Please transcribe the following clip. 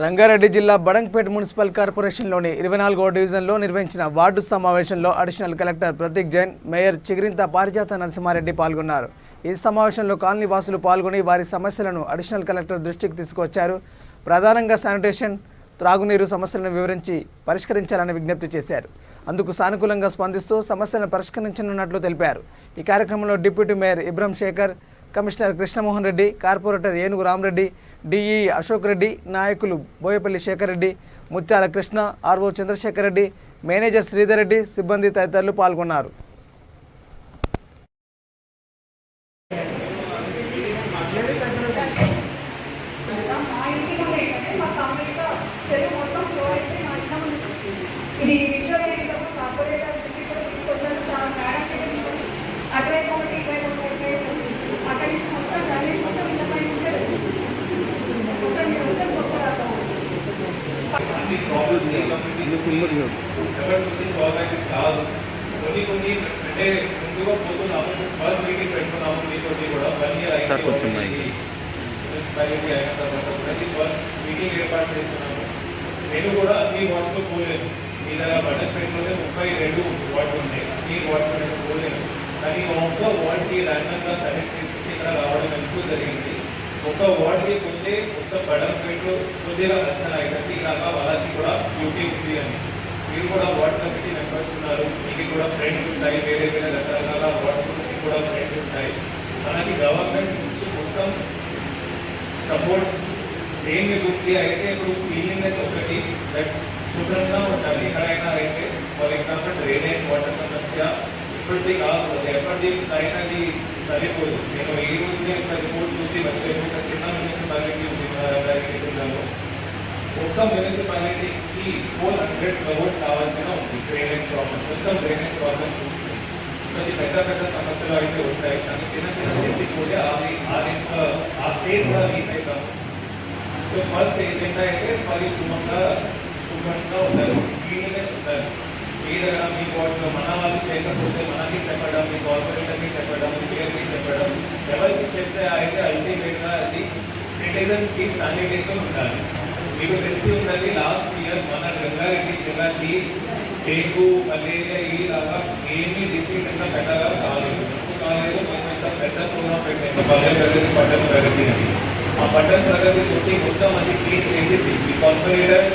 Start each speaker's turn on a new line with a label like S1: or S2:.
S1: రంగారెడ్డి జిల్లా బడంగ్పేట్ మున్సిపల్ కార్పొరేషన్లోని 24వ డివిజన్లో నిర్వహించిన వార్డు సమావేశంలో additional collector Prateek Jain, mayor Chigirintha పారిజాత నరసింహారెడ్డి పాల్గొన్నారు. ఈ సమావేశంలో కాలనీ వాసులు పాల్గొని వారి సమస్యలను అడిషనల్ కలెక్టర్ దృష్టికి తీసుకువచ్చారు. ప్రధానంగా శానిటేషన్, త్రాగునీరు సమస్యలను వివరించి పరిష్కరించాలని విజ్ఞప్తి చేశారు. అందుకు సానుకూలంగా స్పందిస్తూ సమస్యలను పరిష్కరించనున్నట్లు తెలిపారు. ఈ కార్యక్రమంలో deputy mayor Ibrahim Shekhar, commissioner Krishnamohan Reddy, corporator Enugu Ramareddy, DE Ashok Reddy, నాయకులు బోయపల్లి శేఖర్ రెడ్డి, ముత్యాల కృష్ణ, ఆర్ఓ చంద్రశేఖర్ రెడ్డి, మేనేజర్ శ్రీధర్ రెడ్డి, సిబ్బంది తదితరులు పాల్గొన్నారు.
S2: కొన్ని అంటే ముందుగా పోతున్నాము. ఫస్ట్ మీటింగ్ పెట్టుకున్నాము మీతోటి కూడా 1 year మున్సిపాలిటీ అయిన తర్వాత ప్రతి ఫస్ట్ మీటింగ్ ఏర్పాటు చేస్తున్నాము. నేను కూడా అన్ని వార్డులో పోలేను. మీ దగ్గర బడంగ్పేటలోనే 32 వార్డులు ఉన్నాయి. అన్ని వార్డులో నేను పోలేను. కానీ ఒక్క వార్డుకి ర్యాండమ్గా సెలెక్ట్ చేసి ఇక్కడ రావడం ఎందుకు జరిగింది. ఒక వార్డుకి కొద్ది కొత్త బడంగ్పేటలో కొద్దిగా రచన అయితే ఇలాగా వాళ్ళకి కూడా డ్యూటీ ఉంది అని. మీరు కూడా వార్డ్ కమిటీ మెంబర్స్ ఉన్నారు, మీకు కూడా ఫ్రెండ్స్ ఉంటాయి, వేరే వేరే రకరకాల వార్డ్స్ కూడా ఫ్రెండ్స్ ఉంటాయి. మనకి గవర్నమెంట్ నుంచి మొత్తం సపోర్ట్ దేని గురించి అయితే ఇప్పుడు క్లీనింగ్నెస్ ఒకటి శుభ్రంగా ఉండాలి. ఎక్కడైనా అయితే ఫర్ ఎగ్జాంపుల్ డ్రైనేజ్ వాటర్ సమస్య ఇప్పటికీ కాకపోతే ఎప్పటికీ అయినది సరిపోదు. నేను ఈ రోజునే ఒక రిపోర్ట్ చూసి వచ్చే ఒక చిన్న మున్సిపాలిటీ ఉంది మన రంగారెడ్డి జిల్లాలో. ఒక్క మున్సిపాలిటీకి 400 crores కావాల్సిన ఉంది డ్రైనేజ్ ప్రాబ్లం. మొత్తం డ్రైనేజ్ ప్రాబ్లం చూస్తుంది. సో ఇది పెద్ద పెద్ద సమస్యలు అయితే ఉంటాయి. కానీ చిన్న చిన్న చేసి కూడా ఆ స్టేజ్ కూడా రీచ్ అవుతాము. సో ఫస్ట్ ఏంటంటే అయితే పరిశుభ్రంగా ఉండాలి, క్లీనింగ్నెస్ ఉండాలి. మీ దగ్గర మీ వాటిలో మన వాళ్ళు చేయకపోతే మనకి చెప్పడం, మీ కార్పొరేటర్కి చెప్పడం, మేయర్కి చెప్పడం, ఎవరికి చెప్తే అయితే అల్టిమేట్గా అది సిటిజన్స్కి శానిటేషన్ ఉండాలి. మీకు తెలిసి ఉన్నది లాస్ట్ ఇయర్ మన రంగారెడ్డి జిల్లాకి డెంగ్యూ, మలేరియా ఇలాగా ఏమీ డిసీజంగా పెద్దగా కాలేదు. కొంచెం పెద్ద ప్రోగ్రామ్ పెట్టాము పట్టణ ప్రగతి అని. ఆ పట్టణ ప్రగతి వచ్చి మొత్తం అది క్లీన్ చేసేసి ఈ కార్పొరేటర్